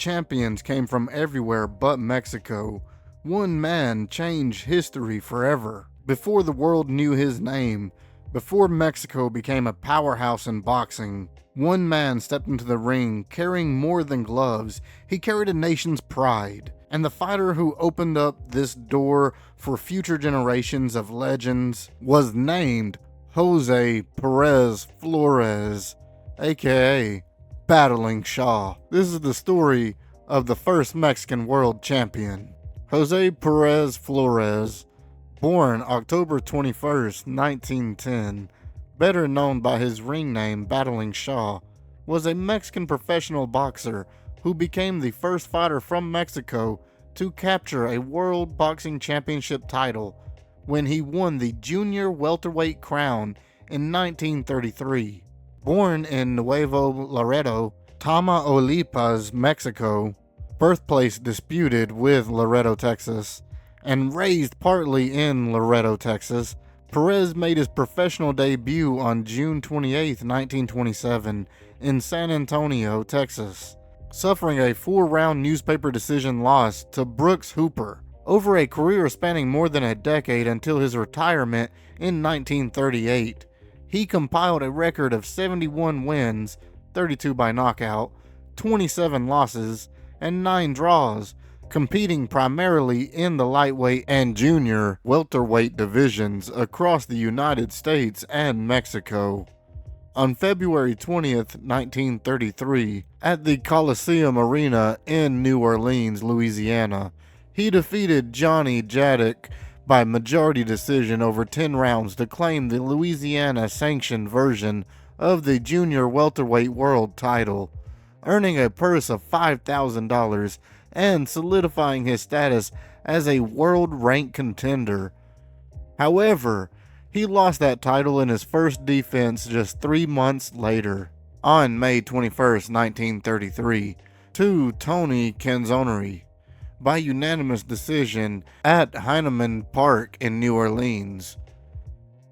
champions came from everywhere but Mexico. One man changed history forever. Before the world knew his name, before Mexico became a powerhouse in boxing, one man stepped into the ring carrying more than gloves. He carried a nation's pride. And the fighter who opened up this door for future generations of legends was named Jose Perez Flores, aka Battling Shaw. This is the story of the first Mexican world champion. Jose Perez Flores, born October 21st, 1910, better known by his ring name Battling Shaw, was a Mexican professional boxer who became the first fighter from Mexico to capture a World Boxing Championship title when he won the junior welterweight crown in 1933. Born in Nuevo Laredo, Tamaulipas, Mexico, birthplace disputed with Laredo, Texas, and raised partly in Laredo, Texas, Perez made his professional debut on June 28, 1927, in San Antonio, Texas, suffering a 4-round newspaper decision loss to Brooks Hooper. Over a career spanning more than a decade until his retirement in 1938, he compiled a record of 71 wins, 32 by knockout, 27 losses, and 9 draws, competing primarily in the lightweight and junior welterweight divisions across the United States and Mexico. On February 20th, 1933, at the Coliseum Arena in New Orleans, Louisiana, he defeated Johnny Jadek by majority decision over 10 rounds to claim the Louisiana-sanctioned version of the junior welterweight world title, earning a purse of $5,000 and solidifying his status as a world-ranked contender. However, he lost that title in his first defense just 3 months later, on May 21st, 1933, to Tony Canzoneri, by unanimous decision at Heinemann Park in New Orleans.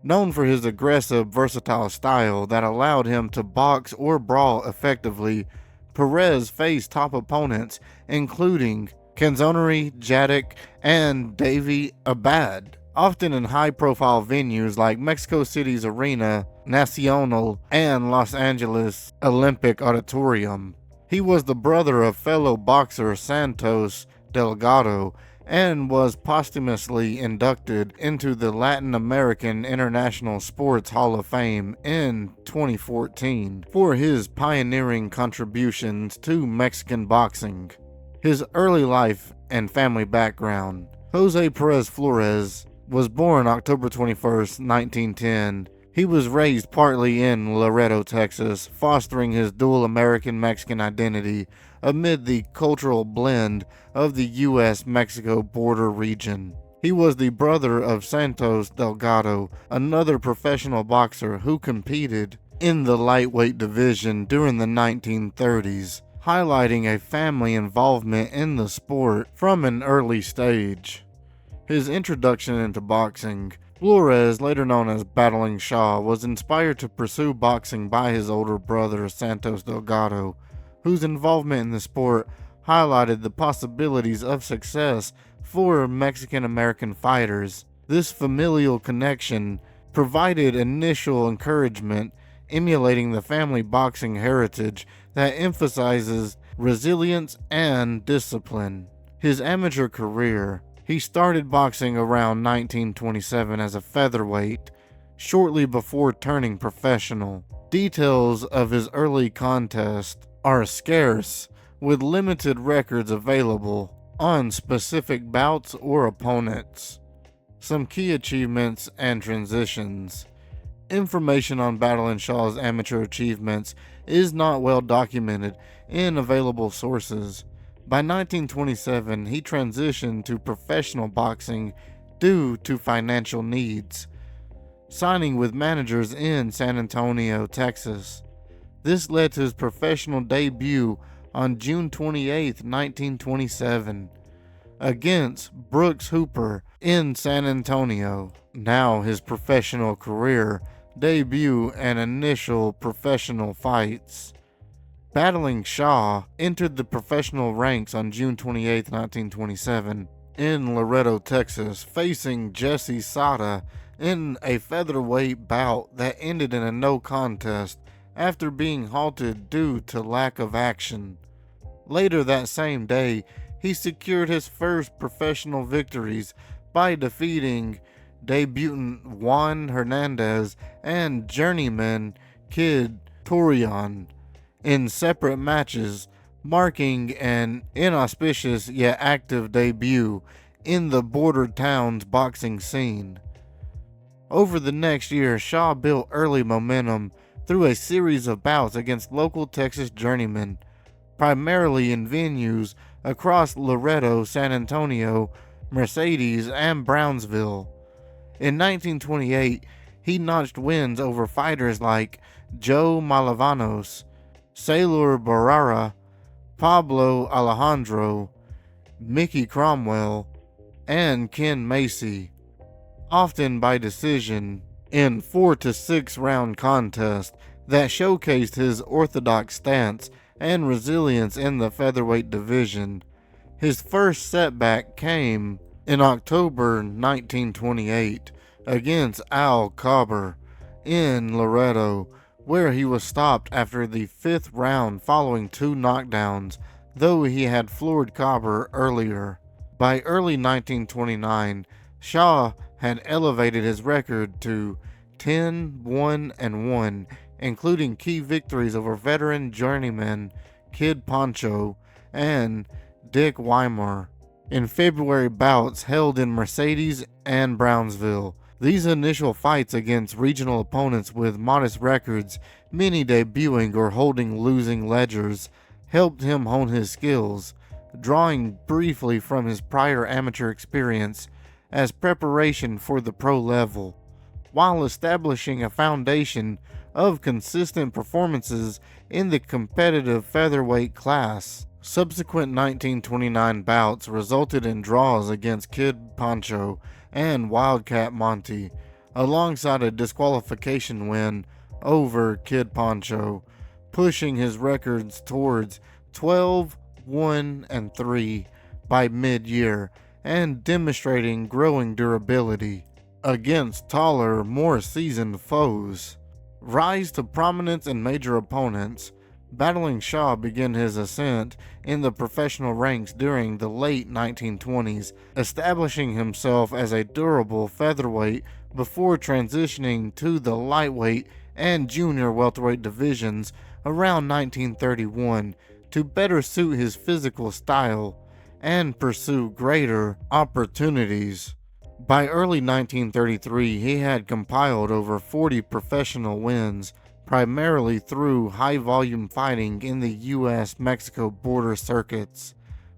Known for his aggressive, versatile style that allowed him to box or brawl effectively, Perez faced top opponents including Canzoneri, Jadek, and Davy Abad, often in high-profile venues like Mexico City's Arena Nacional and Los Angeles Olympic Auditorium. He was the brother of fellow boxer Santos Delgado and was posthumously inducted into the Latin American International Sports Hall of Fame in 2014 for his pioneering contributions to Mexican boxing. His early life and family background. Jose Perez Flores was born October 21st, 1910. He was raised partly in Laredo, Texas, fostering his dual American-Mexican identity amid the cultural blend of the U.S.-Mexico border region. He was the brother of Santos Delgado, another professional boxer who competed in the lightweight division during the 1930s, highlighting a family involvement in the sport from an early stage. His introduction into boxing. Flores, later known as Battling Shaw, was inspired to pursue boxing by his older brother Santos Delgado, whose involvement in the sport highlighted the possibilities of success for Mexican-American fighters. This familial connection provided initial encouragement, emulating the family boxing heritage that emphasizes resilience and discipline. His amateur career. He started boxing around 1927 as a featherweight, shortly before turning professional. Details of his early contest are scarce, with limited records available on specific bouts or opponents. Some key achievements and transitions. Information on Battling Shaw's amateur achievements is not well documented in available sources. By 1927, he transitioned to professional boxing due to financial needs, signing with managers in San Antonio, Texas. This led to his professional debut on June 28, 1927, against Brooks Hooper in San Antonio. Now his professional career, debut, and initial professional fights. Battling Shaw entered the professional ranks on June 28, 1927, in Laredo, Texas, facing Jesse Sada in a featherweight bout that ended in a no contest after being halted due to lack of action. Later that same day, he secured his first professional victories by defeating debutant Juan Hernandez and journeyman Kid Torion in separate matches, marking an inauspicious yet active debut in the border town's boxing scene. Over the next year, Shaw built early momentum through a series of bouts against local Texas journeymen, primarily in venues across Laredo, San Antonio, Mercedes, and Brownsville. In 1928, he notched wins over fighters like Joe Malavanos, Sailor Barrera, Pablo Alejandro, Mickey Cromwell, and Ken Macy, often by decision, in 4 to 6 round contests that showcased his orthodox stance and resilience in the featherweight division. His first setback came in October 1928 against Al Cobber in Laredo, where he was stopped after the 5th round following 2 knockdowns, though he had floored Cobber earlier. By early 1929, Shaw had elevated his record to 10-1-1, including key victories over veteran journeyman Kid Pancho and Dick Weimar in February bouts held in Mercedes and Brownsville. These initial fights against regional opponents with modest records, many debuting or holding losing ledgers, helped him hone his skills, drawing briefly from his prior amateur experience as preparation for the pro level, while establishing a foundation of consistent performances in the competitive featherweight class. Subsequent 1929 bouts resulted in draws against Kid Pancho and Wildcat Monty, alongside a disqualification win over Kid Pancho, pushing his records towards 12-1-3 by mid-year and demonstrating growing durability against taller, more seasoned foes. Rise to prominence in major opponents. Battling Shaw began his ascent in the professional ranks during the late 1920s, establishing himself as a durable featherweight before transitioning to the lightweight and junior welterweight divisions around 1931 to better suit his physical style and pursue greater opportunities. By early 1933, he had compiled over 40 professional wins, primarily through high-volume fighting in the U.S.-Mexico border circuits,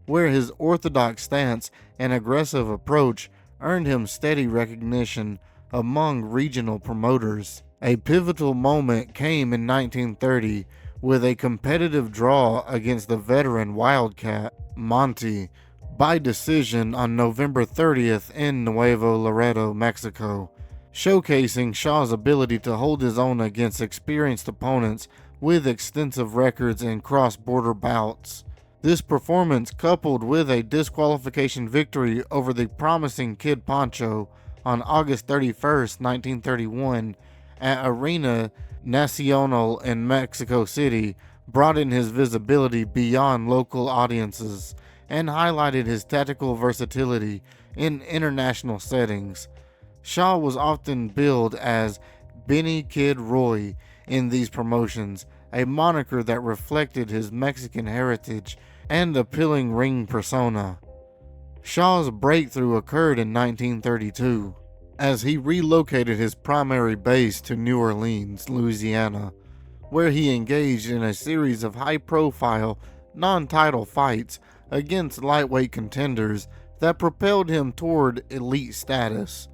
where his orthodox stance and aggressive approach earned him steady recognition among regional promoters. A pivotal moment came in 1930 with a competitive draw against the veteran Wildcat Monty by decision on November 30th in Nuevo Laredo, Mexico, showcasing Shaw's ability to hold his own against experienced opponents with extensive records in cross-border bouts. This performance, coupled with a disqualification victory over the promising Kid Pancho on August 31st, 1931, at Arena Nacional in Mexico City, broadened his visibility beyond local audiences and highlighted his tactical versatility in international settings. Shaw was often billed as Benny Kid Roy in these promotions, a moniker that reflected his Mexican heritage and appealing ring persona. Shaw's breakthrough occurred in 1932, as he relocated his primary base to New Orleans, Louisiana, where he engaged in a series of high-profile, non-title fights against lightweight contenders that propelled him toward elite status.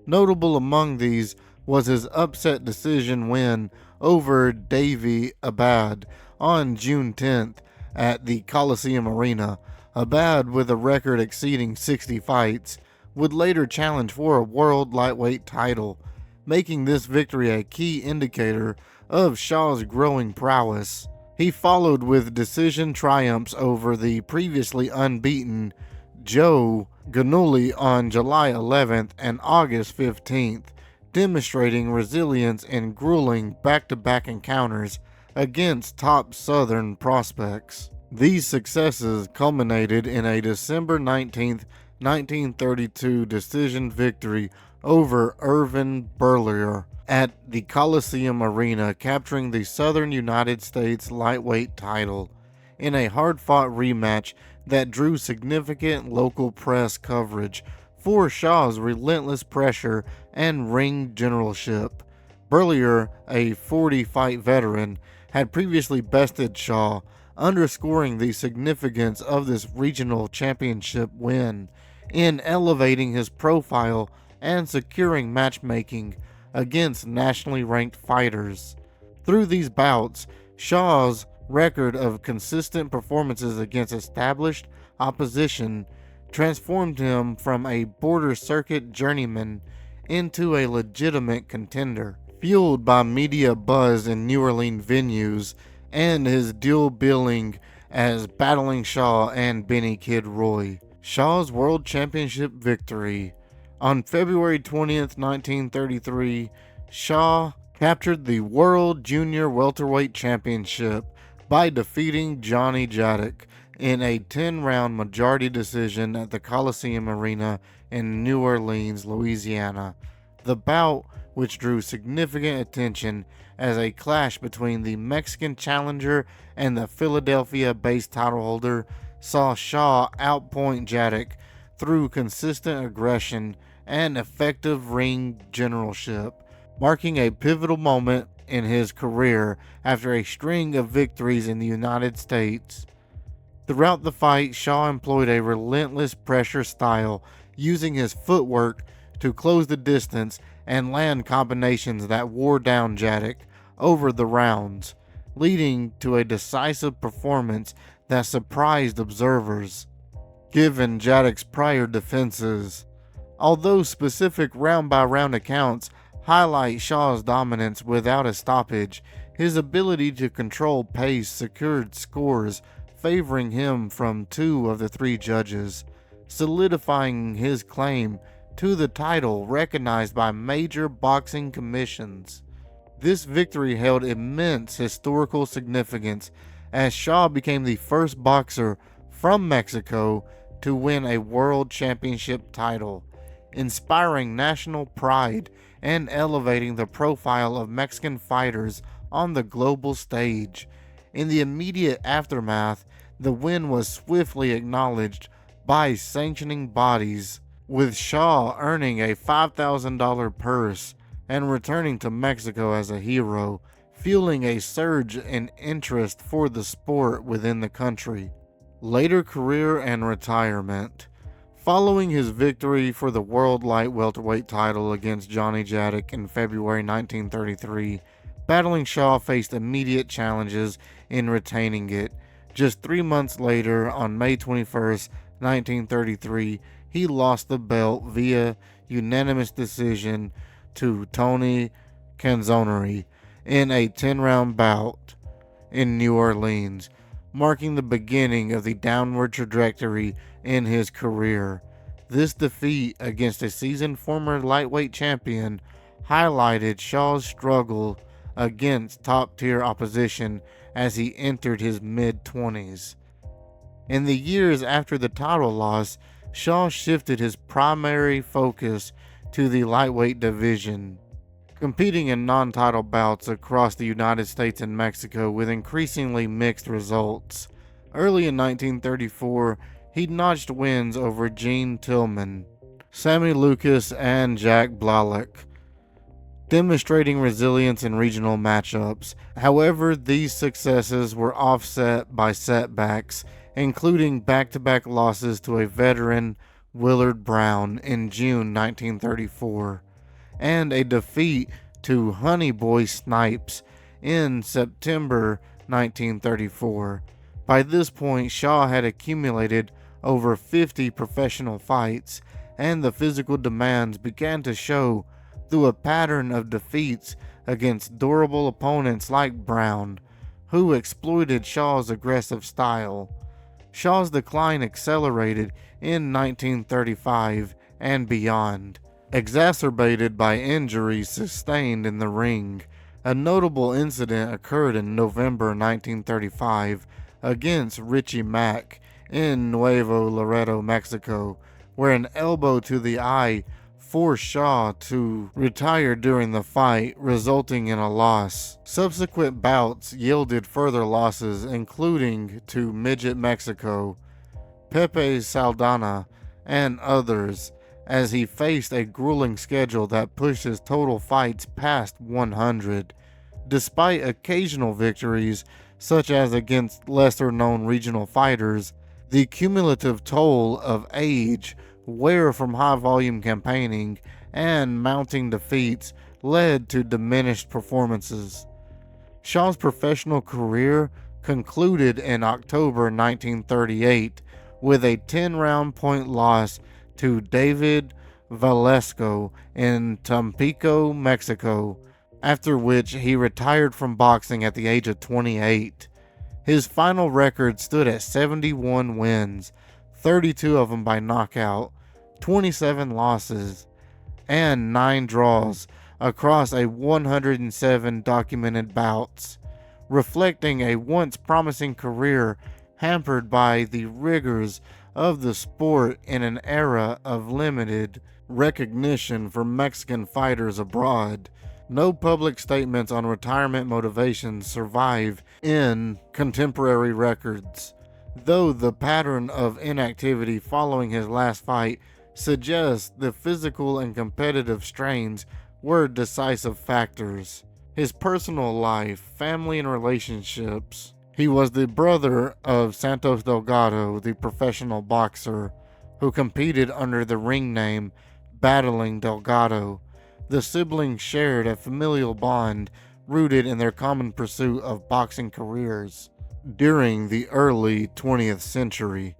Notable among these was his upset decision win over Davey Abad on June 10th at the Coliseum Arena. Abad, with a record exceeding 60 fights, would later challenge for a world lightweight title, making this victory a key indicator of Shaw's growing prowess. He followed with decision triumphs over the previously unbeaten Joe Ganulli on July 11th and August 15th, demonstrating resilience in grueling back-to-back encounters against top Southern prospects. These successes culminated in a December 19th, 1932 decision victory over Irvin Berlier at the Coliseum Arena, capturing the Southern United States lightweight title in a hard-fought rematch that drew significant local press coverage for Shaw's relentless pressure and ring generalship. Berlier, a 40-fight veteran, had previously bested Shaw, underscoring the significance of this regional championship win in elevating his profile and securing matchmaking against nationally ranked fighters. Through these bouts, Shaw's record of consistent performances against established opposition transformed him from a border circuit journeyman into a legitimate contender. Fueled by media buzz in New Orleans venues and his dual billing as Battling Shaw and Benny Kid Roy. Shaw's World Championship victory. On February 20th, 1933, Shaw captured the World Junior Welterweight Championship by defeating Johnny Jadek in a 10-round majority decision at the Coliseum Arena in New Orleans, Louisiana. The bout, which drew significant attention as a clash between the Mexican challenger and the Philadelphia-based title holder, saw Shaw outpoint Jadek through consistent aggression and effective ring generalship, marking a pivotal moment in his career after a string of victories in the United States. Throughout the fight, Shaw employed a relentless pressure style, using his footwork to close the distance and land combinations that wore down Jadek over the rounds, leading to a decisive performance that surprised observers, given Jadek's prior defenses. Although specific round-by-round accounts highlight Shaw's dominance without a stoppage, his ability to control pace secured scores favoring him from 2 of the 3 judges, solidifying his claim to the title recognized by major boxing commissions. This victory held immense historical significance as Shaw became the first boxer from Mexico to win a world championship title, inspiring national pride and elevating the profile of Mexican fighters on the global stage. In the immediate aftermath, the win was swiftly acknowledged by sanctioning bodies, with Shaw earning a $5,000 purse and returning to Mexico as a hero, fueling a surge in interest for the sport within the country. Later career and retirement. Following his victory for the World Light Welterweight title against Johnny Jadek in February 1933, Battling Shaw faced immediate challenges in retaining it. Just 3 months later, on May 21st, 1933, he lost the belt via unanimous decision to Tony Canzoneri in a 10-round bout in New Orleans, marking the beginning of the downward trajectory in his career. This defeat against a seasoned former lightweight champion highlighted Shaw's struggle against top-tier opposition as he entered his mid-20s. In the years after the title loss, Shaw shifted his primary focus to the lightweight division, competing in non-title bouts across the United States and Mexico with increasingly mixed results. Early in 1934, he notched wins over Gene Tillman, Sammy Lucas, and Jack Blalock, demonstrating resilience in regional matchups. However, these successes were offset by setbacks, including back-to-back losses to a veteran, Willard Brown, in June 1934, and a defeat to Honey Boy Snipes in September 1934. By this point, Shaw had accumulated over 50 professional fights, and the physical demands began to show through a pattern of defeats against durable opponents like Brown, who exploited Shaw's aggressive style. Shaw's decline accelerated in 1935 and beyond, exacerbated by injuries sustained in the ring. A notable incident occurred in November 1935 against Richie Mack in Nuevo Laredo, Mexico, where an elbow to the eye forced Shaw to retire during the fight, resulting in a loss. Subsequent bouts yielded further losses, including to Midget Mexico, Pepe Saldana, and others, as he faced a grueling schedule that pushed his total fights past 100. Despite occasional victories, such as against lesser-known regional fighters, the cumulative toll of age, wear from high-volume campaigning, and mounting defeats led to diminished performances. Shaw's professional career concluded in October 1938 with a 10-round point loss to David Valesco in Tampico, Mexico, after which he retired from boxing at the age of 28. His final record stood at 71 wins, 32 of them by knockout, 27 losses, and 9 draws across a 107 documented bouts, reflecting a once promising career hampered by the rigors of the sport in an era of limited recognition for Mexican fighters abroad. No public statements on retirement motivations survive in contemporary records, though the pattern of inactivity following his last fight suggests the physical and competitive strains were decisive factors. His personal life, family, and relationships. He was the brother of Santos Delgado, the professional boxer, who competed under the ring name Battling Delgado. The siblings shared a familial bond rooted in their common pursuit of boxing careers. During the early 20th century,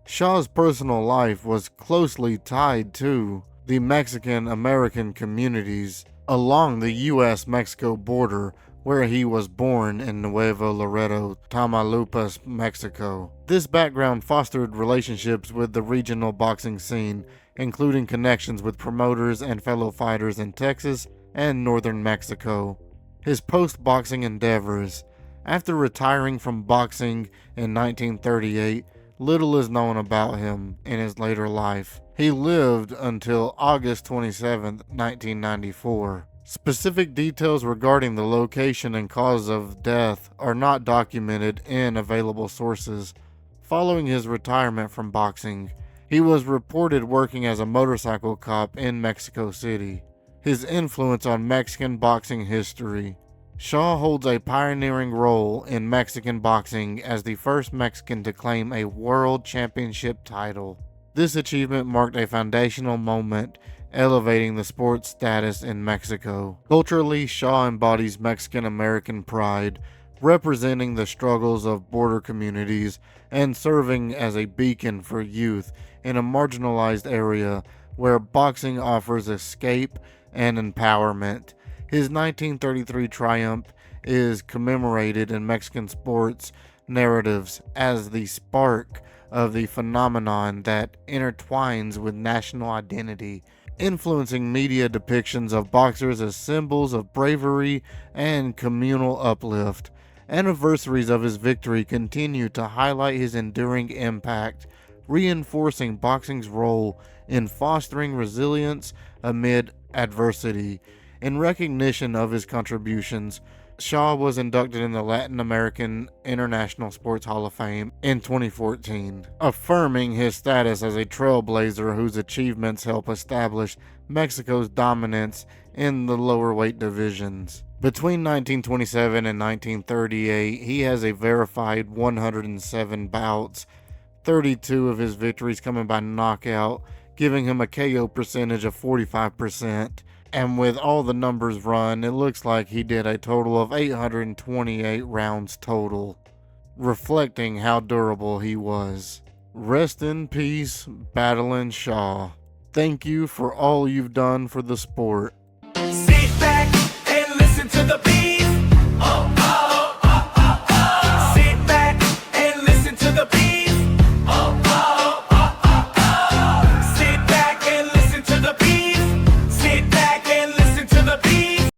Shaw's personal life was closely tied to the Mexican-American communities along the U.S.-Mexico border, where he was born in Nuevo Laredo, Tamaulipas, Mexico. This background fostered relationships with the regional boxing scene, including connections with promoters and fellow fighters in Texas and northern Mexico. His post-boxing endeavors. After retiring from boxing in 1938, little is known about him in his later life. He lived until August 27, 1994. Specific details regarding the location and cause of death are not documented in available sources. Following his retirement from boxing, he was reported working as a motorcycle cop in Mexico City. His influence on Mexican boxing history. Shaw holds a pioneering role in Mexican boxing as the first Mexican to claim a world championship title. This achievement marked a foundational moment, elevating the sport's status in Mexico. Culturally, Shaw embodies Mexican-American pride, representing the struggles of border communities and serving as a beacon for youth in a marginalized area where boxing offers escape and empowerment. His 1933 triumph is commemorated in Mexican sports narratives as the spark of the phenomenon that intertwines with national identity, influencing media depictions of boxers as symbols of bravery and communal uplift. Anniversaries of his victory continue to highlight his enduring impact, reinforcing boxing's role in fostering resilience amid adversity. In recognition of his contributions, Shaw was inducted in the Latin American International Sports Hall of Fame in 2014, affirming his status as a trailblazer whose achievements help establish Mexico's dominance in the lower weight divisions. Between 1927 and 1938, he has a verified 107 bouts, 32 of his victories coming by knockout, giving him a KO percentage of 45%. And with all the numbers run, it looks like he did a total of 828 rounds total, reflecting how durable he was. Rest in peace, Battling Shaw. Thank you for all you've done for the sport.